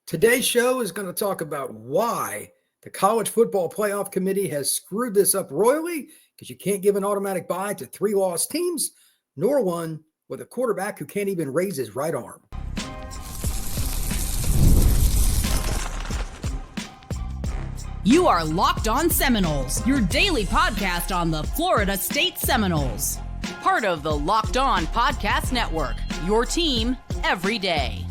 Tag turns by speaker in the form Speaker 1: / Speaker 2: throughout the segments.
Speaker 1: Today's show is going to talk about why the College Football Playoff Committee has screwed this up royally, because you can't give an automatic bye to 3 lost teams, nor one with a quarterback who can't even raise his right arm.
Speaker 2: You are Locked On Seminoles, your daily podcast on the Florida State Seminoles. Part of the Locked On Podcast Network, your team every day.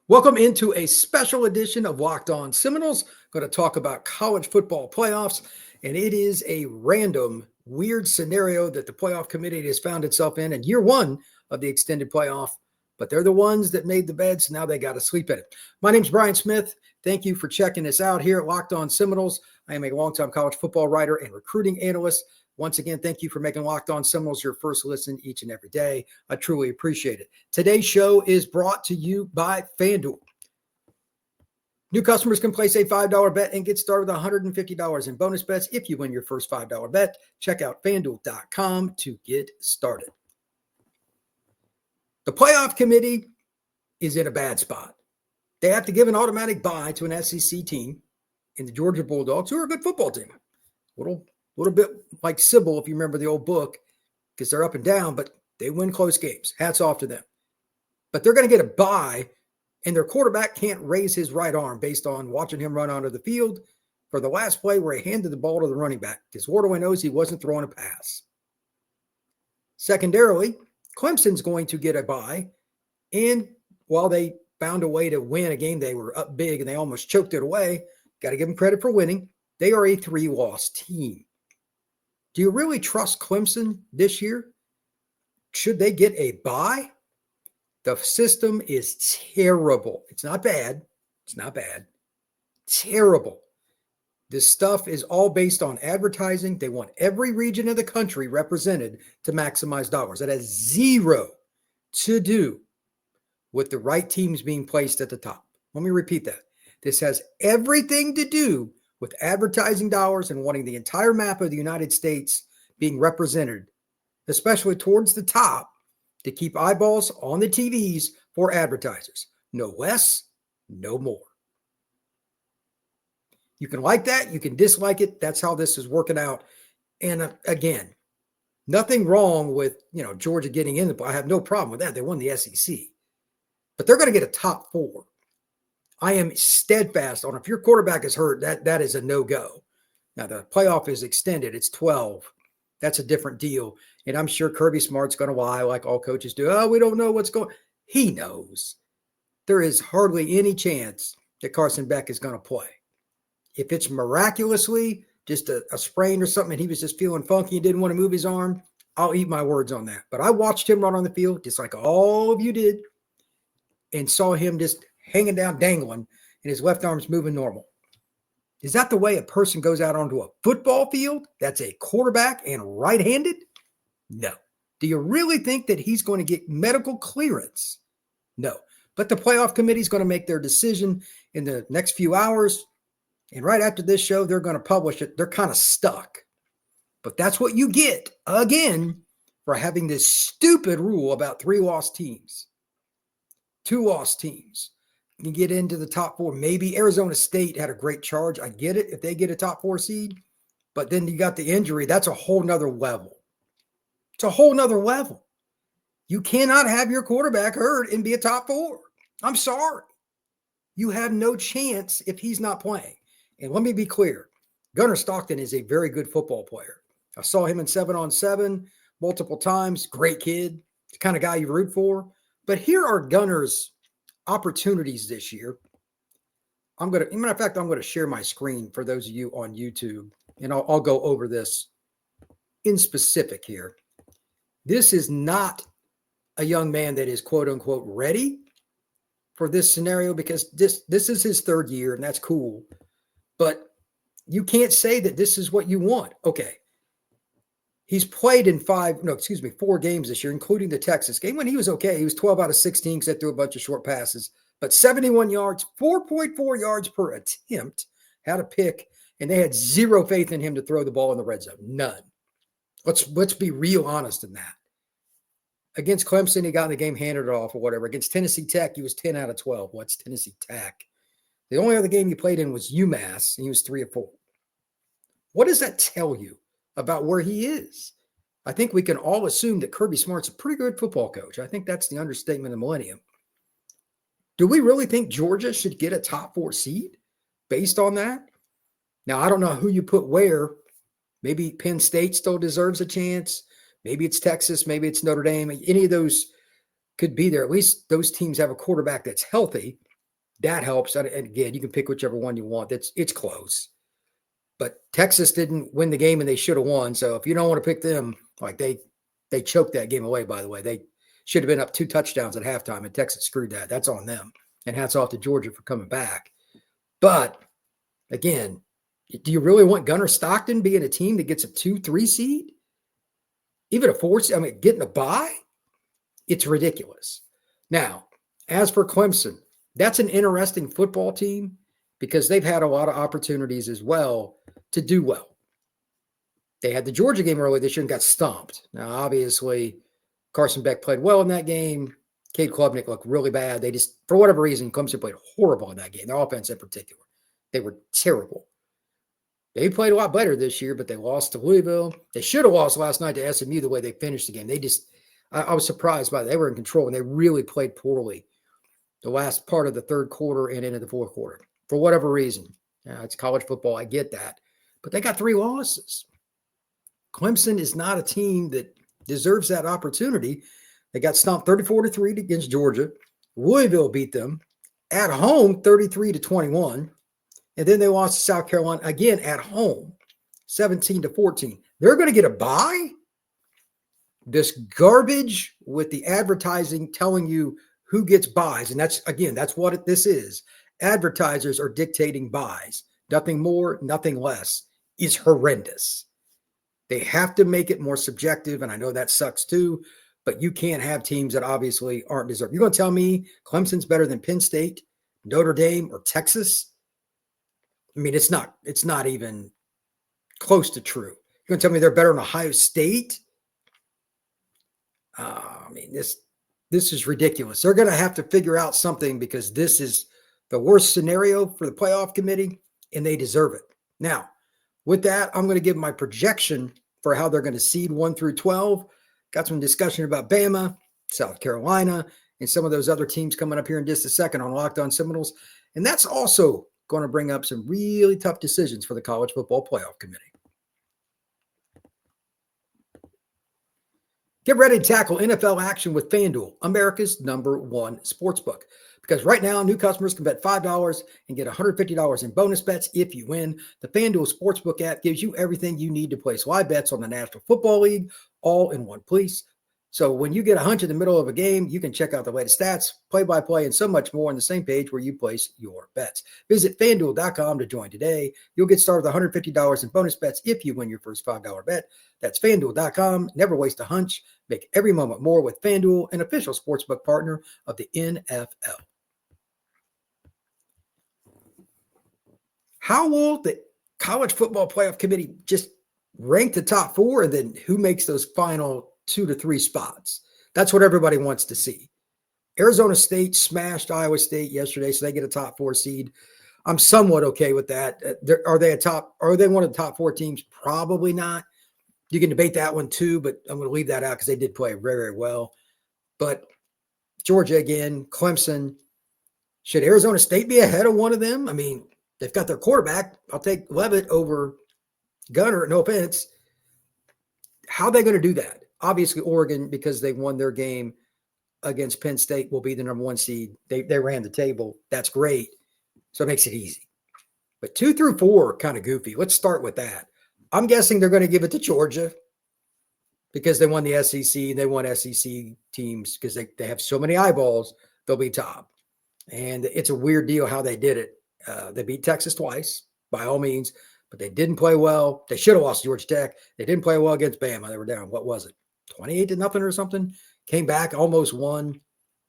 Speaker 1: Welcome into a special edition of Locked On Seminoles. Going to talk about college football playoffs, and it is a random, weird scenario that the playoff committee has found itself in year one of the extended playoff, but they're the ones that made the bed, so now they got to sleep in it. My name's Brian Smith. Thank you for checking us out here at Locked On Seminoles. I am a longtime college football writer and recruiting analyst. Once again, thank you for making Locked On Seminoles your first listen each and every day. I truly appreciate it. Today's show is brought to you by FanDuel. New customers can place a $5 bet and get started with $150 in bonus bets if you win your first $5 bet. Check out FanDuel.com to get started. The playoff committee is in a bad spot. They have to give an automatic bye to an SEC team in the Georgia Bulldogs, who are a good football team. Little bit like Sybil, if you remember the old book, because they're up and down, but they win close games. Hats off to them. But they're going to get a bye, and their quarterback can't raise his right arm based on watching him run onto the field for the last play where he handed the ball to the running back, because Wardaway knows he wasn't throwing a pass. Secondarily, Clemson's going to get a bye, and while they found a way to win a game they were up big and they almost choked it away, got to give them credit for winning. They are a 3-loss team. Do you really trust Clemson this year? Should they get a bye? The system is terrible. It's not bad. It's not bad. Terrible. This stuff is all based on advertising. They want every region of the country represented to maximize dollars. That has zero to do with the right teams being placed at the top. Let me repeat that. This has everything to do with advertising dollars and wanting the entire map of the United States being represented, especially towards the top, to keep eyeballs on the TVs for advertisers. No less, no more. You can like that. You can dislike it. That's how this is working out. And again, nothing wrong with, Georgia getting in. I have no problem with that. They won the SEC. But they're going to get a top 4. I am steadfast on if your quarterback is hurt, that is a no-go. Now, the playoff is extended. It's 12. That's a different deal. And I'm sure Kirby Smart's going to lie like all coaches do. Oh, we don't know what's going on. He knows. There is hardly any chance that Carson Beck is going to play. If it's miraculously just a sprain or something and he was just feeling funky and didn't want to move his arm, I'll eat my words on that. But I watched him run on the field just like all of you did and saw him just hanging down, dangling, and his left arm's moving normal. Is that the way a person goes out onto a football field that's a quarterback and right-handed? No. Do you really think that he's going to get medical clearance? No. But the playoff committee is going to make their decision in the next few hours, and right after this show, they're going to publish it. They're kind of stuck. But that's what you get, again, for having this stupid rule about 3 lost teams. 2 lost teams. You get into the top 4. Maybe Arizona State had a great charge. I get it if they get a top 4 seed. But then you got the injury. That's a whole nother level. It's a whole nother level. You cannot have your quarterback hurt and be a top 4. I'm sorry. You have no chance if he's not playing. And let me be clear. Gunnar Stockton is a very good football player. I saw him in 7-on-7 multiple times. Great kid. The kind of guy you root for. But here are Gunnar's opportunities this year. I'm going to share my screen for those of you on YouTube, and I'll go over this in specific here. This is not a young man that is quote unquote ready for this scenario, because this is his 3rd year, and that's cool. But you can't say that this is what you want. Okay. He's played in 4 games this year, including the Texas game when he was okay. He was 12 out of 16 because they threw a bunch of short passes, but 71 yards, 4.4 yards per attempt, had a pick, and they had zero faith in him to throw the ball in the red zone. None. Let's be real honest in that. Against Clemson, he got in the game, handed it off or whatever. Against Tennessee Tech, he was 10 out of 12. What's Tennessee Tech? The only other game he played in was UMass, and he was 3 of 4. What does that tell you about where he is? I think we can all assume that Kirby Smart's a pretty good football coach. I think that's the understatement of the millennium. Do we really think Georgia should get a top 4 seed based on that? Now, I don't know who you put where. Maybe Penn State still deserves a chance. Maybe it's Texas. Maybe it's Notre Dame. Any of those could be there. At least those teams have a quarterback that's healthy. That helps. And again, you can pick whichever one you want. It's close. But Texas didn't win the game and they should have won. So if you don't want to pick them, like they choked that game away, by the way. They should have been up 2 touchdowns at halftime, and Texas screwed that. That's on them. And hats off to Georgia for coming back. But again, do you really want Gunnar Stockton being a team that gets a 2-3 seed? Even a 4 seed? I mean, getting a bye? It's ridiculous. Now, as for Clemson, that's an interesting football team because they've had a lot of opportunities as well to do well. They had the Georgia game early this year and got stomped. Now, obviously, Carson Beck played well in that game. Cade Klubnik looked really bad. They just, for whatever reason, Clemson played horrible in that game. Their offense in particular. They were terrible. They played a lot better this year, but they lost to Louisville. They should have lost last night to SMU the way they finished the game. They just, I was surprised by that. They were in control, and they really played poorly the last part of the third quarter and into the fourth quarter for whatever reason. It's college football. I get that. But they got 3 losses. Clemson is not a team that deserves that opportunity. They got stomped 34-3 against Georgia. Louisville beat them at home 33-21. And then they lost to South Carolina again at home 17-14. They're going to get a bye? This garbage with the advertising telling you who gets buys. And that's what this is. Advertisers are dictating buys. Nothing more, nothing less. Is horrendous. They have to make it more subjective, and I know that sucks too, but you can't have teams that obviously aren't deserved. You're going to tell me Clemson's better than Penn State, Notre Dame, or Texas? I mean, it's not even close to true. You're going to tell me they're better than Ohio State? I mean, this is ridiculous. They're going to have to figure out something because this is the worst scenario for the playoff committee, and they deserve it. Now, with that, I'm going to give my projection for how they're going to seed 1 through 12. Got some discussion about Bama, South Carolina, and some of those other teams coming up here in just a second on Locked On Seminoles. And that's also going to bring up some really tough decisions for the College Football Playoff Committee. Get ready to tackle NFL action with FanDuel, America's #1 sportsbook. Because right now, new customers can bet $5 and get $150 in bonus bets if you win. The FanDuel Sportsbook app gives you everything you need to place live bets on the National Football League, all in one place. So when you get a hunch in the middle of a game, you can check out the latest stats, play-by-play, and so much more on the same page where you place your bets. Visit FanDuel.com to join today. You'll get started with $150 in bonus bets if you win your first $5 bet. That's FanDuel.com. Never waste a hunch. Make every moment more with FanDuel, an official sportsbook partner of the NFL. How will the College Football Playoff Committee just rank the top 4 and then who makes those final 2 to 3 spots? That's what everybody wants to see. Arizona State smashed Iowa State yesterday, so they get a top 4 seed. I'm somewhat okay with that. Are they one of the top 4 teams? Probably not. You can debate that one too, but I'm going to leave that out because they did play very, very well. But Georgia again, Clemson. Should Arizona State be ahead of one of them? I mean, they've got their quarterback. I'll take Leavitt over Gunner, no offense. How are they going to do that? Obviously, Oregon, because they won their game against Penn State, will be the #1 seed. They ran the table. That's great. So it makes it easy. But 2 through 4 kind of goofy. Let's start with that. I'm guessing they're going to give it to Georgia because they won the SEC. They won SEC teams because they have so many eyeballs. They'll be top. And it's a weird deal how they did it. They beat Texas twice, by all means, but they didn't play well. They should have lost to Georgia Tech. They didn't play well against Bama. They were down, what was it, 28-0 or something? Came back, almost won.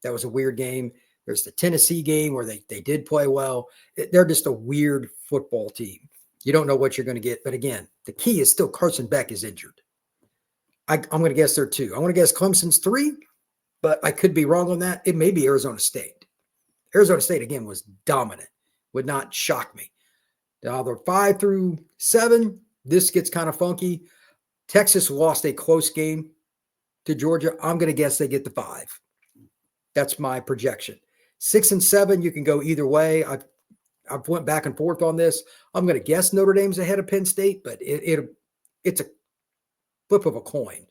Speaker 1: That was a weird game. There's the Tennessee game where they did play well. They're just a weird football team. You don't know what you're going to get. But again, the key is still Carson Beck is injured. I'm going to guess they're 2. I want to guess Clemson's 3. but I could be wrong on that. It may be Arizona State. Arizona State, again, was dominant. Would not shock me. Now, they're 5 through 7. This gets kind of funky. Texas lost a close game to Georgia. I'm going to guess they get the 5. That's my projection. 6 and 7, you can go either way. I've went back and forth on this. I'm going to guess Notre Dame's ahead of Penn State, but it's a flip of a coin.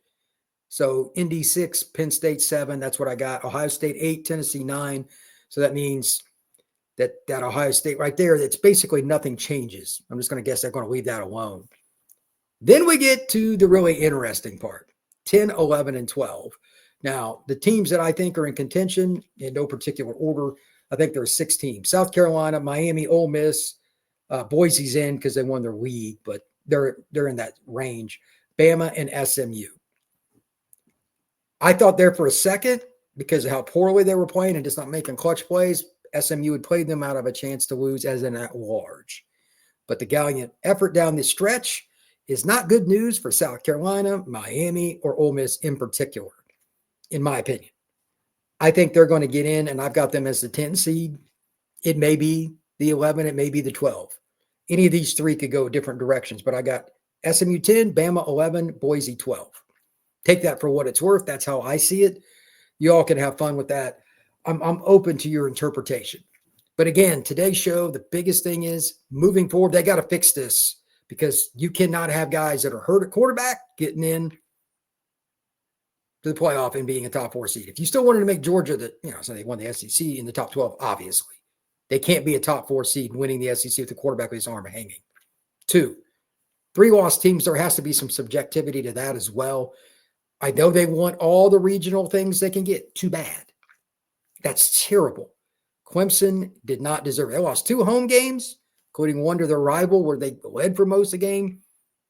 Speaker 1: So Indy 6, Penn State 7. That's what I got. Ohio State 8, Tennessee 9. So that means that Ohio State right there, it's basically nothing changes. I'm just going to guess they're going to leave that alone. Then we get to the really interesting part, 10, 11, and 12. Now, the teams that I think are in contention in no particular order, I think there are 6 teams. South Carolina, Miami, Ole Miss, Boise's in because they won their league, but they're in that range. Bama and SMU. I thought there for a second, because of how poorly they were playing and just not making clutch plays, SMU would play them out of a chance to lose as an at-large. But the gallant effort down this stretch is not good news for South Carolina, Miami, or Ole Miss in particular, in my opinion. I think they're going to get in, and I've got them as the 10 seed. It may be the 11, it may be the 12. Any of these 3 could go different directions, but I got SMU 10, Bama 11, Boise 12. Take that for what it's worth. That's how I see it. You all can have fun with that. I'm open to your interpretation. But again, today's show, the biggest thing is moving forward, they got to fix this, because you cannot have guys that are hurt at quarterback getting in to the playoff and being a top 4 seed. If you still wanted to make Georgia so they won the SEC in the top 12, obviously. They can't be a top 4 seed winning the SEC with the quarterback with his arm hanging. 2, 3-loss teams, there has to be some subjectivity to that as well. I know they want all the regional things they can get. Too bad. That's terrible. Clemson did not deserve it. They lost 2 home games, including one to their rival where they led for most of the game.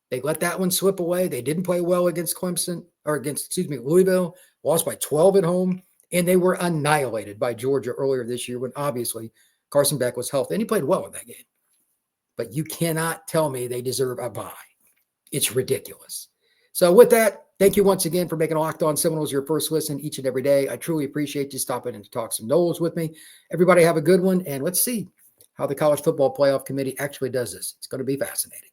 Speaker 1: They let that one slip away. They didn't play well against Louisville, lost by 12 at home, and they were annihilated by Georgia earlier this year when obviously Carson Beck was healthy, and he played well in that game. But you cannot tell me they deserve a bye. It's ridiculous. So with that, thank you once again for making Locked On Seminoles your first listen each and every day. I truly appreciate you stopping in to talk some Noles with me. Everybody have a good one, and let's see how the College Football Playoff Committee actually does this. It's going to be fascinating.